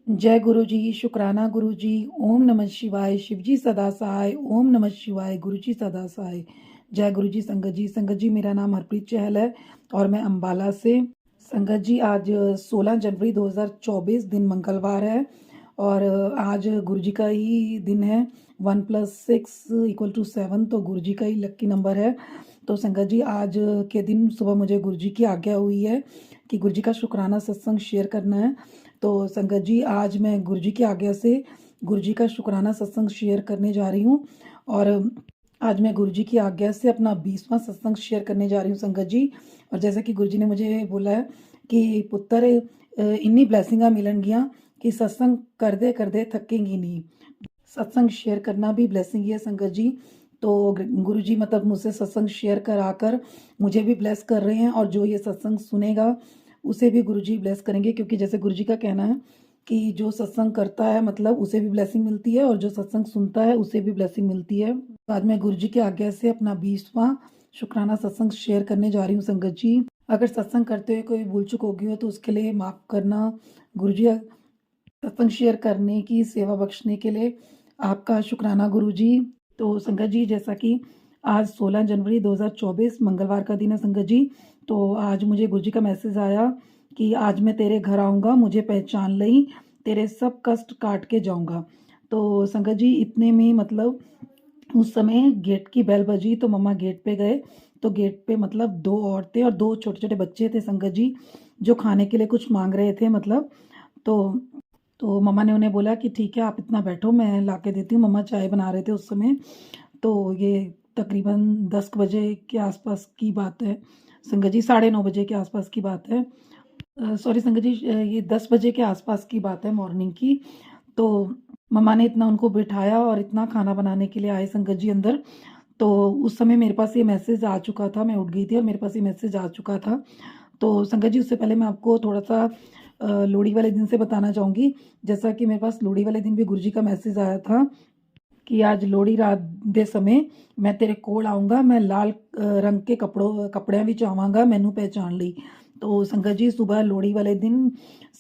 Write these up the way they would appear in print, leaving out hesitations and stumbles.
जय गुरु जी, शुक्राना गुरु जी। ओम नमः शिवाय, शिव जी सदा सहाय। ओम नमः शिवाय, गुरु जी सदा सहाय। जय गुरु जी। संगत जी, मेरा नाम हरप्रीत चहल है और मैं अंबाला से। संगत जी, आज 16 जनवरी 2024 दिन मंगलवार है और आज गुरु जी का ही दिन है। 1+6 = 7, तो गुरु जी का ही लक्की नंबर है। तो संगत जी, आज के दिन सुबह मुझे गुरु जी की आज्ञा हुई है कि गुरु जी का शुक्राना सत्संग शेयर करना है। तो संगत जी, आज मैं गुरु जी की आज्ञा से गुरु जी का शुक्राना सत्संग शेयर करने जा रही हूँ और आज मैं गुरु जी की आज्ञा से अपना 20वां सत्संग शेयर करने जा रही हूँ संगत जी। और जैसा कि गुरु जी ने मुझे बोला है कि पुत्र इन्नी ब्लैसिंगां मिलनगियां कि सत्संग कर दे थकेंगी नहीं। सत्संग शेयर करना भी ब्लेसिंग ही है संगत जी। तो गुरु जी मतलब मुझसे सत्संग शेयर कराकर मुझे भी ब्लेस कर रहे हैं और जो ये सत्संग सुनेगा उसे भी गुरु जी ब्लेस करेंगे, क्योंकि जैसे गुरु जी का कहना है कि जो सत्संग करता है मतलब उसे भी ब्लेसिंग मिलती है और जो सत्संग सुनता है उसे भी ब्लेसिंग मिलती है। तो आज मैं गुरु जी की आज्ञा से अपना 20वां शुक्राना सत्संग शेयर करने जा रही हूँ संगत जी। अगर सत्संग करते हुए कोई भूल चूक होगी हो तो उसके लिए माफ़ करना। गुरु जी, सत्संग शेयर करने की सेवा बख्शने के लिए आपका शुक्राना गुरु जी। तो संगत जी, जैसा कि आज 16 जनवरी 2024 मंगलवार का दिन है संगत जी। तो आज मुझे गुरु जी का मैसेज आया कि आज मैं तेरे घर आऊँगा, मुझे पहचान लई, तेरे सब कष्ट काट के जाऊँगा। तो संगत जी, इतने में मतलब उस समय गेट की बेल बजी तो मम्मा गेट पे गए। तो गेट पे मतलब 2 औरतें और 2 छोटे-छोटे बच्चे थे संगत जी, जो खाने के लिए कुछ माँग रहे थे मतलब। तो मम्मा ने उन्हें बोला कि ठीक है, आप इतना बैठो, मैं ला के देती हूँ। मम्मा चाय बना रहे थे उस समय। तो ये तकरीबन 10 बजे के आसपास की बात है संगत जी, 9:30 बजे के आसपास की बात है। सॉरी संगत जी, ये 10 बजे के आसपास की बात है मॉर्निंग की। तो मम्मा ने इतना उनको बिठाया और इतना खाना बनाने के लिए आए संगत जी अंदर। तो उस समय मेरे पास ये मैसेज आ चुका था, मैं उठ गई थी और मेरे पास ये मैसेज आ चुका था। तो संगत जी, उससे पहले मैं आपको थोड़ा-सा लोहड़ी वाले दिन से बताना चाहूँगी। जैसा कि मेरे पास लोहड़ी वाले दिन भी गुरु जी का मैसेज आया था कि आज लोहड़ी रात ਦੇ ਸਮੇਂ मैं तेरे कोल आऊँगा, मैं लाल रंग के कपड़िਆਂ ਵਿੱਚ ਆਵਾਂਗਾ, ਮੈਨੂੰ पहचान ली। तो संगत जी, सुबह लोहड़ी वाले दिन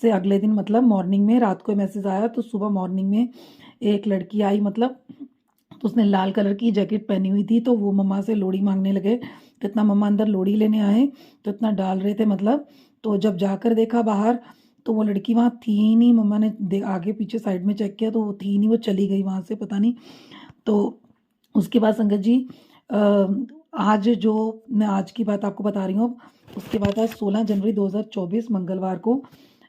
से अगले दिन मतलब मॉर्निंग में रात को मैसेज आया, तो सुबह मॉर्निंग में एक लड़की आई मतलब, तो उसने लाल कलर की जैकेट पहनी हुई थी। तो वो मम्मा से लोहड़ी मांगने लगे। तो इतना मम्मा अंदर लोहड़ी लेने आए तो इतना डाल रहे थे मतलब। तो जब जाकर देखा बाहर तो वो लड़की वहाँ थी ही नहीं। मम्मा ने आगे पीछे साइड में चेक किया तो वो थी ही नहीं, वो चली गई वहाँ से, पता नहीं। तो उसके बाद संगत जी, अ, आज जो मैं आज की बात आपको बता रही हूँ, उसके बाद आज 16 जनवरी 2024 मंगलवार को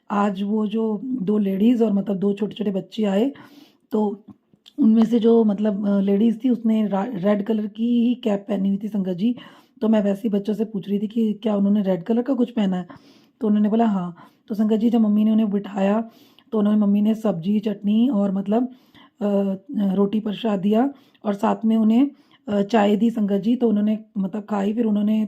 आज वो जो 2 लेडीज़ और मतलब 2 छोटे-छोटे बच्चे आए। तो उनमें से जो मतलब लेडीज़ थी उसने रेड कलर की ही कैप पहनी हुई थी संगत जी। तो मैं वैसे ही बच्चों से पूछ रही थी कि क्या उन्होंने रेड कलर का कुछ पहना है? तो उन्होंने बोला हाँ। तो संगत जी, जब मम्मी ने उन्हें बिठाया तो मम्मी ने सब्जी चटनी और मतलब रोटी प्रसाद दिया और साथ में उन्हें चाय दी संगत जी। तो उन्होंने मतलब खाई, फिर उन्होंने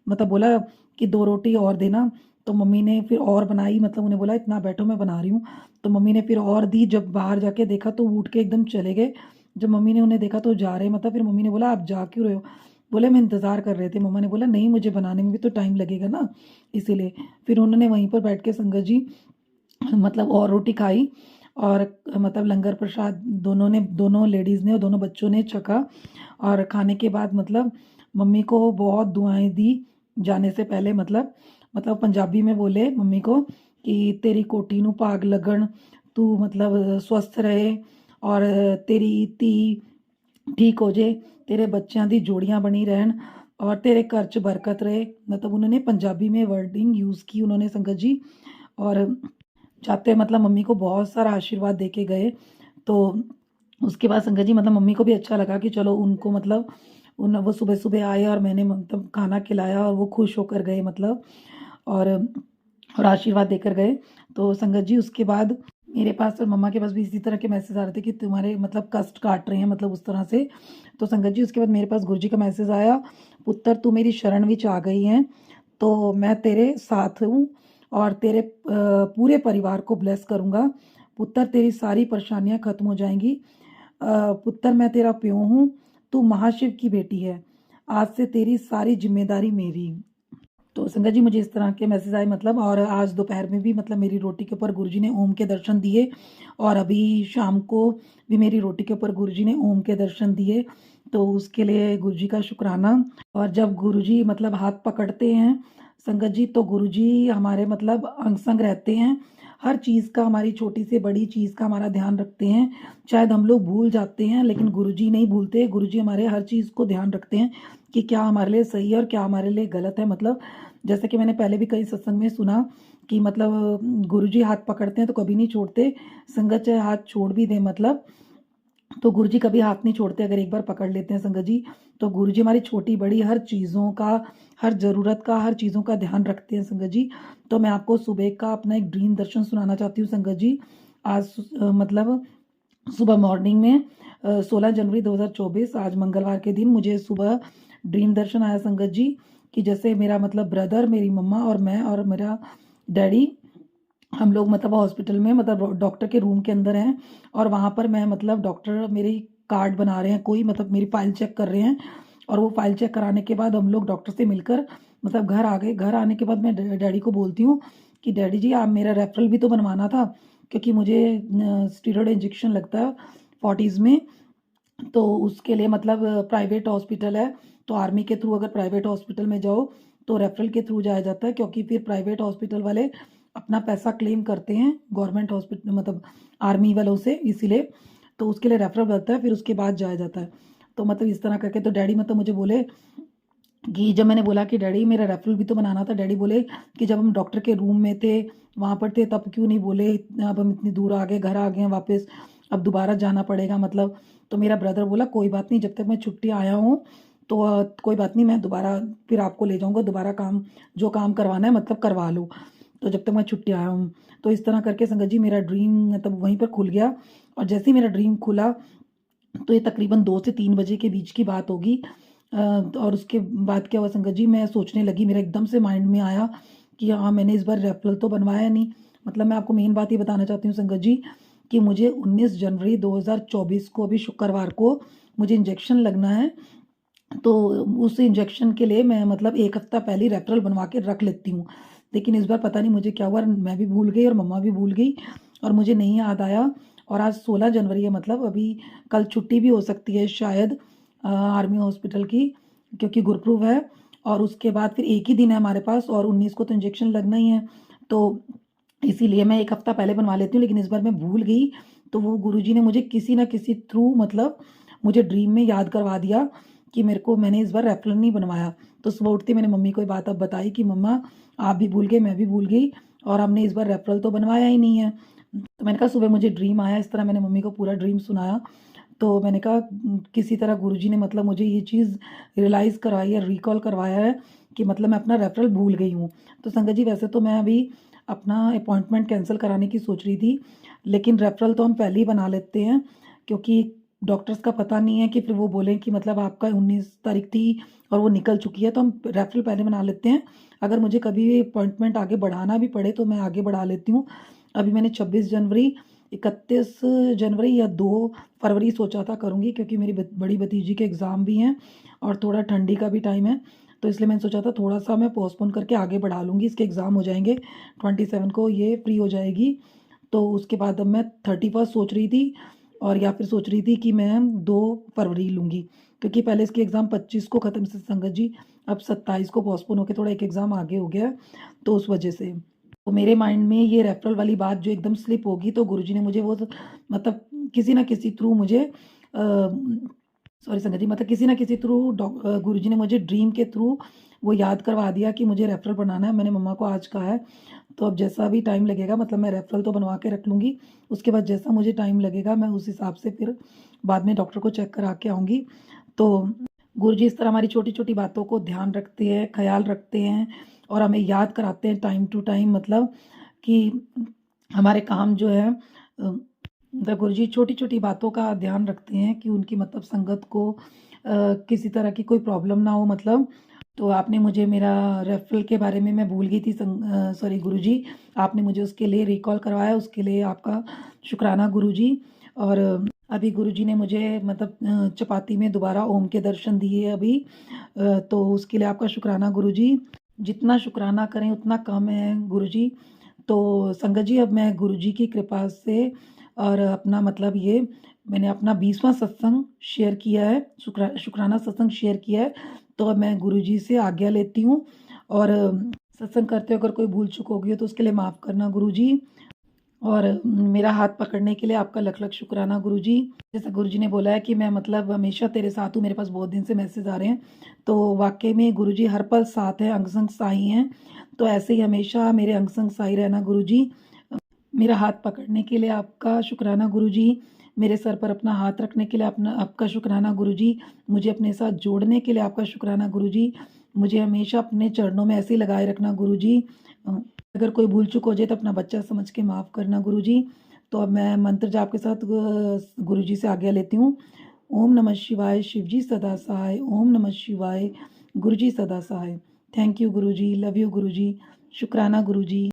मतलब बोला कि 2 रोटी और देना। तो मम्मी ने फिर और बनाई, मतलब उन्हें बोला इतना बैठो मैं बना रही हूँ। तो मम्मी ने फिर और दी। जब बाहर जाके देखा तो वो उठ के एकदम चले गए। जब मम्मी ने उन्हें देखा तो जा रहे मतलब, फिर मम्मी ने बोला आप जा क्यों रहे हो? बोले मैं इंतज़ार कर रहे थे। मम्मा ने बोला नहीं, मुझे बनाने में भी तो टाइम लगेगा ना, इसीलिए। फिर उन्होंने वहीं पर बैठ के संगत जी मतलब और रोटी खाई और मतलब लंगर प्रसाद दोनों लेडीज़ ने और दोनों बच्चों ने चखा। और खाने के बाद मतलब मम्मी को बहुत दुआएँ दी जाने से पहले मतलब पंजाबी में बोले मम्मी को कि तेरी कोठी नूं भाग लगन, तू मतलब स्वस्थ रहे और तेरी धी ठीक हो जे, तेरे बच्चों दी जोड़ियां बनी रहन और तेरे घर च बरकत रहे। मतलब उन्होंने पंजाबी में वर्डिंग यूज़ की उन्होंने संगत जी। और जाते मतलब मम्मी को बहुत सारा आशीर्वाद दे के गए। तो उसके बाद संगत जी मतलब मम्मी को भी अच्छा लगा कि चलो उनको मतलब उन वो सुबह-सुबह आए और मैंने मतलब खाना खिलाया और वो खुश होकर गए मतलब। और आशीर्वाद देकर गए। तो संगत जी, उसके बाद मेरे पास और मम्मा के पास भी इसी तरह के मैसेज आ रहे थे कि तुम्हारे मतलब कष्ट काट रहे हैं मतलब उस तरह से। तो संगत जी, उसके बाद मेरे पास गुरुजी का मैसेज आया, पुत्र तू मेरी शरण विच आ गई है, तो मैं तेरे साथ हूँ और तेरे पूरे परिवार को ब्लेस करूँगा। पुत्र तेरी सारी परेशानियाँ खत्म हो जाएँगी। पुत्र मैं तेरा प्यो हूँ, तू महाशिव की बेटी है। आज से तेरी सारी ज़िम्मेदारी मेरी। तो संगत जी मुझे इस तरह के मैसेज आए मतलब, और आज दोपहर में भी मतलब मेरी रोटी के ऊपर गुरुजी ने ओम के दर्शन दिए, और अभी शाम को भी मेरी रोटी के ऊपर गुरुजी ने ओम के दर्शन दिए। तो उसके लिए गुरुजी का शुक्राना। और जब गुरुजी मतलब हाथ पकड़ते हैं संगत जी, तो गुरुजी हमारे मतलब अंग संग रहते हैं। हर चीज़ का, हमारी छोटी से बड़ी चीज़ का हमारा ध्यान रखते हैं। शायद हम लोग भूल जाते हैं लेकिन गुरुजी नहीं भूलते। गुरुजी हमारे हर चीज़ को ध्यान रखते हैं कि क्या हमारे लिए सही है और क्या हमारे लिए गलत है। मतलब जैसे कि मैंने पहले भी कई सत्संग में सुना कि मतलब गुरुजी हाथ पकड़ते हैं तो कभी नहीं छोड़ते। संगत चाहे हाथ छोड़ भी दे मतलब, तो गुरुजी कभी हाथ नहीं छोड़ते। अगर एक बार पकड़ लेते हैं संगत जी, तो गुरुजी हमारी छोटी बड़ी हर चीज़ों का, हर ज़रूरत का, हर चीज़ों का ध्यान रखते हैं संगत जी। तो मैं आपको सुबह का अपना एक ड्रीम दर्शन सुनाना चाहती हूँ संगत जी। आज मतलब सुबह मॉर्निंग में 16 जनवरी 2024 आज मंगलवार के दिन मुझे सुबह ड्रीम दर्शन आया संगत जी, कि जैसे मेरा मतलब ब्रदर, मेरी मम्मा और मैं और मेरा डैडी, हम लोग मतलब हॉस्पिटल में मतलब डॉक्टर के रूम के अंदर हैं। और वहाँ पर मैं मतलब डॉक्टर मेरी कार्ड बना रहे हैं, कोई मतलब मेरी फाइल चेक कर रहे हैं। और वो फाइल चेक कराने के बाद हम लोग डॉक्टर से मिलकर मतलब घर आ गए। घर आने के बाद मैं डैडी को बोलती हूँ कि डैडी जी आप मेरा रेफरल भी तो बनवाना था, क्योंकि मुझे स्टीरॉयड इंजेक्शन लगता है 40s में। तो उसके लिए मतलब प्राइवेट हॉस्पिटल है, तो आर्मी के थ्रू अगर प्राइवेट हॉस्पिटल में जाओ तो रेफरल के थ्रू जाया जाता है, क्योंकि फिर प्राइवेट हॉस्पिटल वाले अपना पैसा क्लेम करते हैं गवर्नमेंट हॉस्पिटल मतलब आर्मी वालों से, इसीलिए तो उसके लिए रेफरल बनता है, फिर उसके बाद जाया जाता है। तो मतलब इस तरह करके तो डैडी मतलब मुझे बोले कि जब मैंने बोला कि डैडी मेरा रेफरल भी तो बनाना था, डैडी बोले कि जब हम डॉक्टर के रूम में थे, वहाँ पर थे, तब क्यों नहीं बोले, अब हम इतनी दूर आ गए, घर आ गए हैं वापस, अब दोबारा जाना पड़ेगा मतलब। तो मेरा ब्रदर बोला कोई बात नहीं, जब तक मैं छुट्टी आया हूँ तो कोई बात नहीं, मैं दोबारा फिर आपको ले जाऊँगा, दोबारा काम जो काम करवाना है मतलब करवा लो, तो जब तक मैं छुट्टी आया हूँ। तो इस तरह करके संगत जी मेरा ड्रीम मतलब वहीं पर खुल गया। और जैसे ही मेरा ड्रीम खुला, तो ये तकरीबन 2 से 3 बजे के बीच की बात होगी। और उसके बाद क्या हुआ संगत जी, मैं सोचने लगी, मेरा एकदम से माइंड में आया कि हाँ मैंने इस बार रेफरल तो बनवाया नहीं। मतलब मैं आपको मेन बात ये बताना चाहती हूँ संगत जी, कि मुझे 19 जनवरी 2024 को अभी शुक्रवार को मुझे इंजेक्शन लगना है। तो उस इंजेक्शन के लिए मैं मतलब 1 हफ्ता पहले ही रेफरल बनवा के रख लेती हूँ। लेकिन इस बार पता नहीं मुझे क्या हुआ, मैं भी भूल गई और मम्मा भी भूल गई और मुझे नहीं याद आया। और आज 16 जनवरी है, मतलब अभी कल छुट्टी भी हो सकती है शायद आर्मी हॉस्पिटल की, क्योंकि गुरप्रूव है। और उसके बाद फिर एक ही दिन है हमारे पास, और 19 को तो इंजेक्शन लगना ही है। तो इसीलिए मैं 1 हफ्ता पहले बनवा लेती हूँ, लेकिन इस बार मैं भूल गई। तो वो गुरुजी ने मुझे किसी न किसी थ्रू मतलब मुझे ड्रीम में याद करवा दिया कि मेरे को, मैंने इस बार रेफरल नहीं बनवाया। तो सुबह उठते मैंने मम्मी को ये बात अब बताई कि मम्मा आप भी भूल गए, मैं भी भूल गई, और हमने इस बार रेफरल तो बनवाया ही नहीं है। तो मैंने कहा सुबह मुझे ड्रीम आया, इस तरह मैंने मम्मी को पूरा ड्रीम सुनाया। तो मैंने कहा किसी तरह गुरुजी ने मतलब मुझे ये चीज़ रियलाइज़ करवाई है, रिकॉल करवाया है कि मतलब मैं अपना रेफरल भूल गई हूँ। तो संगत जी वैसे तो मैं अभी अपना अपॉइंटमेंट कैंसिल कराने की सोच रही थी, लेकिन रेफरल तो हम पहले ही बना लेते हैं, क्योंकि डॉक्टर्स का पता नहीं है कि फिर वो बोलें कि मतलब आपका 19 तारीख थी और वो निकल चुकी है, तो हम रेफरल पहले बना लेते हैं। अगर मुझे कभी भी अपॉइंटमेंट आगे बढ़ाना भी पड़े तो मैं आगे बढ़ा लेती हूँ। अभी मैंने 26 जनवरी, 31 जनवरी या 2 फरवरी सोचा था करूँगी, क्योंकि मेरी बड़ी भतीजी के एग्ज़ाम भी हैं और थोड़ा ठंडी का भी टाइम है। तो इसलिए मैंने सोचा था थोड़ा सा मैं पोस्टपोन करके आगे बढ़ा लूँगी, इसके एग्ज़ाम हो जाएंगे 27 को, ये फ्री हो जाएगी। तो उसके बाद अब मैं 31 सोच रही थी, और या फिर सोच रही थी कि मैं 2 फरवरी लूँगी, क्योंकि पहले इसके एग्ज़ाम 25 को ख़त्म से संगत जी, अब 27 को पोस्टपोन होकर थोड़ा एक एग्ज़ाम आगे हो गया है, तो उस वजह से। तो मेरे माइंड में ये रेफरल वाली बात जो एकदम स्लिप होगी, तो गुरुजी ने मुझे वो मतलब किसी न किसी थ्रू मुझे सॉरी संगत जी, मतलब किसी न किसी थ्रू गुरुजी ने मुझे ड्रीम के थ्रू वो याद करवा दिया कि मुझे रेफरल बनाना है। मैंने मम्मा को आज कहा है, तो अब जैसा भी टाइम लगेगा मतलब मैं रेफरल तो बनवा के रख लूँगी। उसके बाद जैसा मुझे टाइम लगेगा मैं उस हिसाब से फिर बाद में डॉक्टर को चेक करा के आऊँगी। तो गुरुजी इस तरह हमारी छोटी-छोटी बातों को ध्यान रखते हैं, ख़्याल रखते हैं और हमें याद कराते हैं टाइम टू टाइम, मतलब कि हमारे काम जो है द गुरुजी छोटी-छोटी बातों का ध्यान रखते हैं कि उनकी मतलब संगत को किसी तरह की कोई प्रॉब्लम ना हो मतलब। तो आपने मुझे मेरा रेफरल के बारे में मैं भूल गई थी सॉरी गुरुजी, आपने मुझे उसके लिए रिकॉल करवाया, उसके लिए आपका शुक्राना गुरुजी। और अभी गुरुजी ने मुझे मतलब चपाती में दोबारा ओम के दर्शन दिए अभी, तो उसके लिए आपका शुक्राना गुरुजी। जितना शुक्राना करें उतना कम है गुरुजी। तो संगत जी अब मैं गुरुजी की कृपा से और अपना मतलब ये मैंने अपना 20वां सत्संग शेयर किया है, शुक्राना सत्संग शेयर किया है। तो अब मैं गुरुजी से आज्ञा लेती हूँ और सत्संग करते अगर कोई भूल चूक हो गई हो तो उसके लिए माफ़ करना गुरुजी। और मेरा हाथ पकड़ने के लिए आपका लख-लख शुक्राना गुरुजी। जैसा गुरुजी ने बोला है कि मैं मतलब हमेशा तेरे साथ हूँ, मेरे पास बहुत दिन से मैसेज आ रहे हैं। तो वाक़ई में गुरुजी हर पल साथ हैं, अंग-संग साई हैं। तो ऐसे ही हमेशा मेरे अंग-संग साई रहना गुरुजी। मेरा हाथ पकड़ने के लिए आपका शुक्राना गुरुजी। मेरे सर पर अपना हाथ रखने के लिए अपना आपका शुक्राना गुरुजी। मुझे अपने साथ जोड़ने के लिए आपका शुक्राना गुरुजी। मुझे हमेशा अपने चरणों में ऐसे ही लगाए रखना गुरुजी। अगर कोई भूल चूक हो जाए तो अपना बच्चा समझ के माफ़ करना गुरुजी। तो अब मैं मंत्र जाप के साथ गुरुजी से आज्ञा लेती हूँ। ओम नमः शिवाय, शिवजी सदा सहाय। ओम नमः शिवाय, गुरुजी सदा सहाय। Thank you Guruji, love you Guruji, शुक्राना गुरुजी।